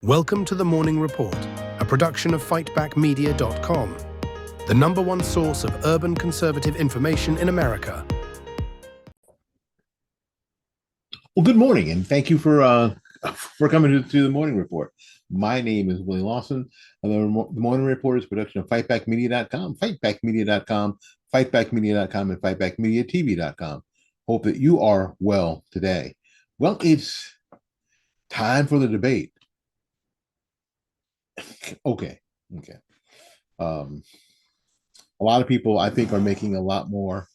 Welcome to the Morning Report, a production of FightBackMedia.com, the #1 source of urban conservative information in America. Well, good morning, and thank you for coming to the Morning Report. My name is Willie Lawson, and the Morning Report is a production of FightBackMedia.com, FightBackMedia.com, FightBackMedia.com, and FightBackMediaTV.com. Hope that you are well today. Well, it's time for the debate. Okay. A lot of people, I think, are making a lot more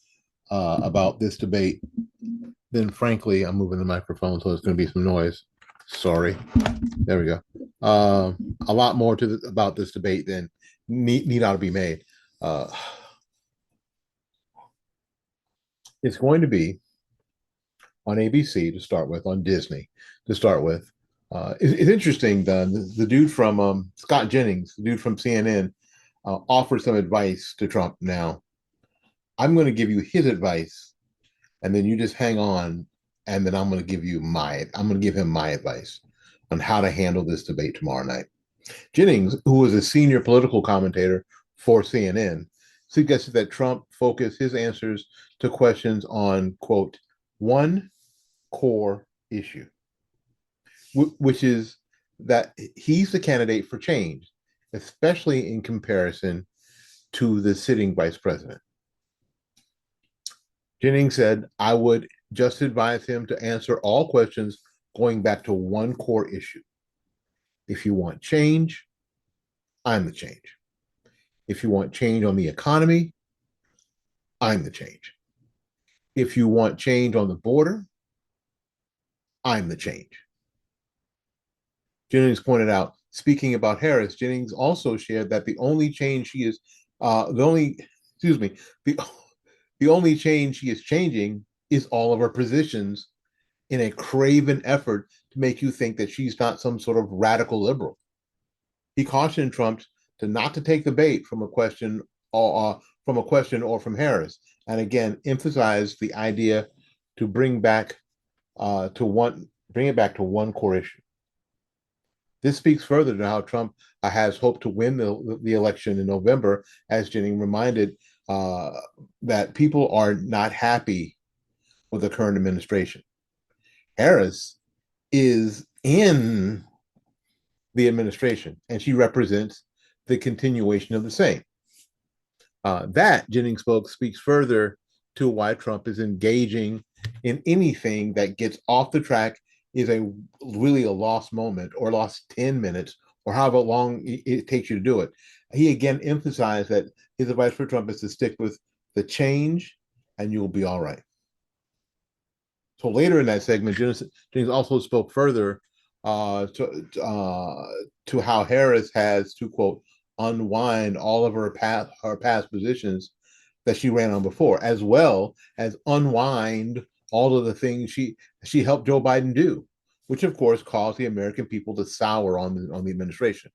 about this debate than, frankly, I'm moving the microphone, so there's going to be some noise. Sorry. There we go. A lot more about this debate than need ought to be made. It's going to be on ABC to start with, on Disney to start with. It's interesting. The dude from Scott Jennings, the dude from CNN, offered some advice to Trump. Now, I'm going to give you his advice, and then you just hang on, and then I'm going to give him my advice on how to handle this debate tomorrow night. Jennings, who was a senior political commentator for CNN, suggested that Trump focus his answers to questions on, quote, one core issue, which is that he's the candidate for change, especially in comparison to the sitting vice president. Jennings said, I would just advise him to answer all questions going back to one core issue. If you want change, I'm the change. If you want change on the economy, I'm the change. If you want change on the border, I'm the change. Jennings pointed out, speaking about Harris, Jennings also shared that the only change she is the only change she is changing is all of her positions in a craven effort to make you think that she's not some sort of radical liberal. He cautioned Trump not to take the bait from a question or from Harris, and again emphasized the idea to bring it back to one core issue. This speaks further to how Trump has hoped to win the election in November, as Jennings reminded that people are not happy with the current administration. Harris is in the administration, and she represents the continuation of the same. That, Jennings speaks further to why Trump is engaging in anything that gets off the track is really a lost moment, or lost 10 minutes, or however long it takes you to do it. He again emphasized that his advice for Trump is to stick with the change and you'll be all right. So later in that segment, Jennings also spoke further to how Harris has to, quote, unwind all of her past positions that she ran on before, as well as unwind all of the things she helped Joe Biden do, which of course caused the American people to sour on the administration.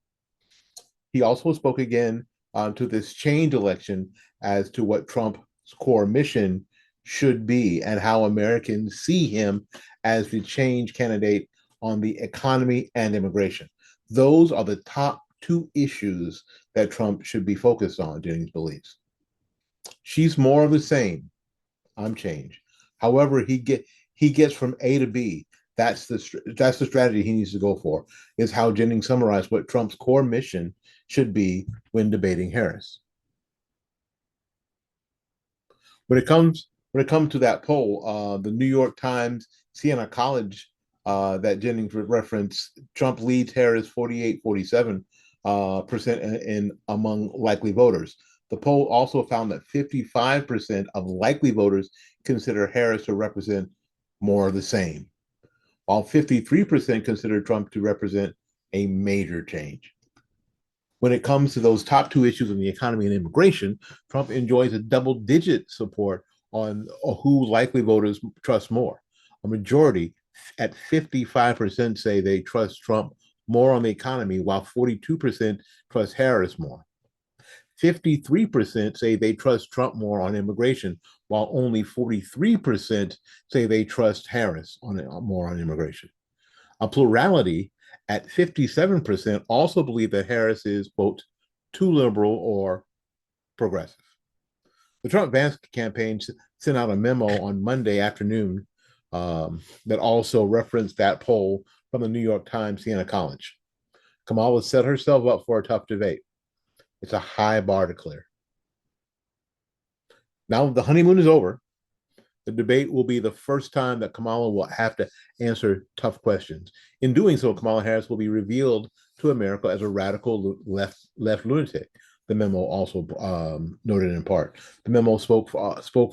He also spoke again to this change election as to what Trump's core mission should be and how Americans see him as the change candidate on the economy and immigration. Those are the top two issues that Trump should be focused on, Jennings believes. She's more of the same. I'm change. However, he gets from A to B. That's the strategy he needs to go for, is how Jennings summarized what Trump's core mission should be when debating Harris. When it comes to that poll, the New York Times Siena College that Jennings referenced, Trump leads Harris 48-47% in among likely voters. The poll also found that 55% of likely voters consider Harris to represent more of the same, while 53% consider Trump to represent a major change. When it comes to those top two issues in the economy and immigration, Trump enjoys a double-digit support on who likely voters trust more. A majority at 55% say they trust Trump more on the economy, while 42% trust Harris more. 53% say they trust Trump more on immigration, while only 43% say they trust Harris more on immigration. A plurality at 57% also believe that Harris is, quote, too liberal or progressive. The Trump Vance campaign sent out a memo on Monday afternoon that also referenced that poll from the New York Times Siena College. Kamala set herself up for a tough debate. It's a high bar to clear. Now the honeymoon is over. The debate will be the first time that Kamala will have to answer tough questions. In doing so, Kamala Harris will be revealed to America as a radical left lunatic. The memo also noted in part. The memo spoke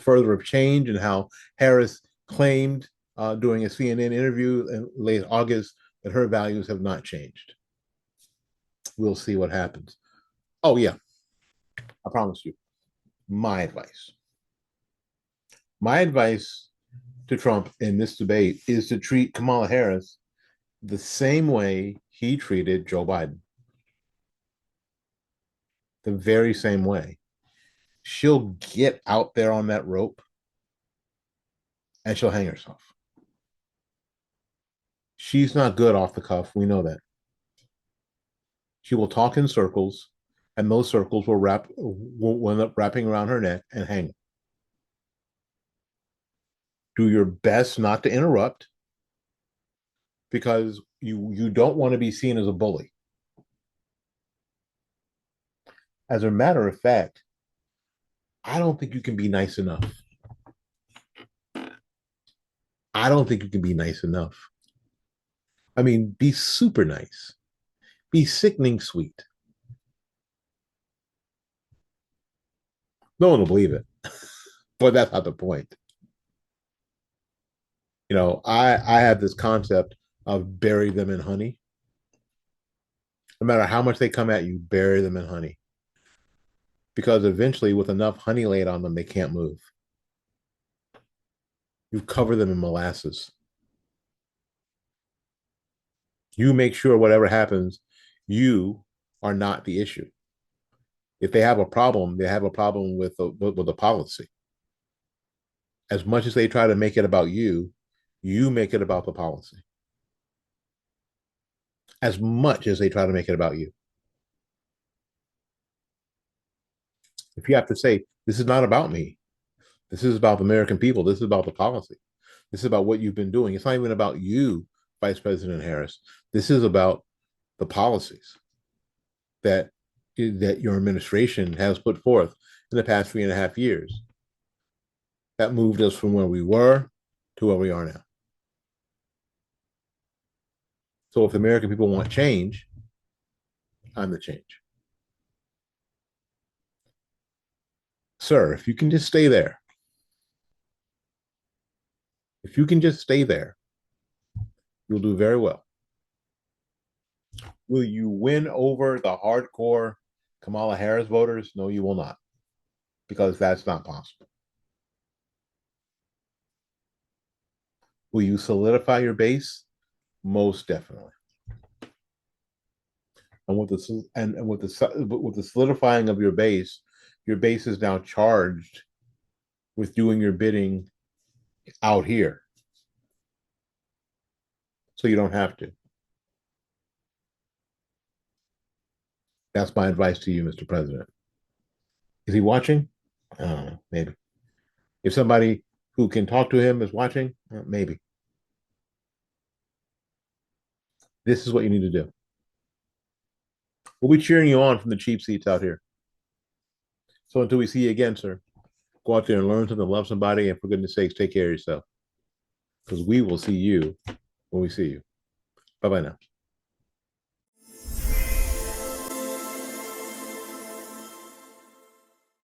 further of change and how Harris claimed during a CNN interview in late August that her values have not changed. We'll see what happens. Oh, yeah. I promise you. My advice to Trump in this debate is to treat Kamala Harris the same way he treated Joe Biden. The very same way. She'll get out there on that rope and she'll hang herself. She's not good off the cuff. We know that. She will talk in circles, and those circles will end up wrapping around her neck and hang. Do your best not to interrupt, because you don't want to be seen as a bully. As a matter of fact, I don't think you can be nice enough. I don't think you can be nice enough. I mean, be super nice. Be sickening sweet. No one will believe it. But that's not the point. You know, I have this concept of bury them in honey. No matter how much they come at you, bury them in honey. Because eventually, with enough honey laid on them, they can't move. You cover them in molasses. You make sure whatever happens, you are not the issue. If they have a problem, they have a problem with the policy. As much as they try to make it about you, you make it about the policy. As much as they try to make it about you. If you have to say, this is not about me. This is about the American people. This is about the policy. This is about what you've been doing. It's not even about you, Vice President Harris. This is about the policies that your administration has put forth in the past 3.5 years. That moved us from where we were to where we are now. So if the American people want change, I'm the change. Sir, if you can just stay there. If you can just stay there, you'll do very well. Will you win over the hardcore Kamala Harris voters? No, you will not, because that's not possible. Will you solidify your base? Most definitely. And with the solidifying of your base is now charged with doing your bidding out here. So you don't have to. That's my advice to you, Mr. President. Is he watching? I don't know, maybe. If somebody who can talk to him is watching, maybe. This is what you need to do. We'll be cheering you on from the cheap seats out here. So until we see you again, sir, go out there and learn something, love somebody, and for goodness sakes, take care of yourself. Because we will see you when we see you. Bye-bye now.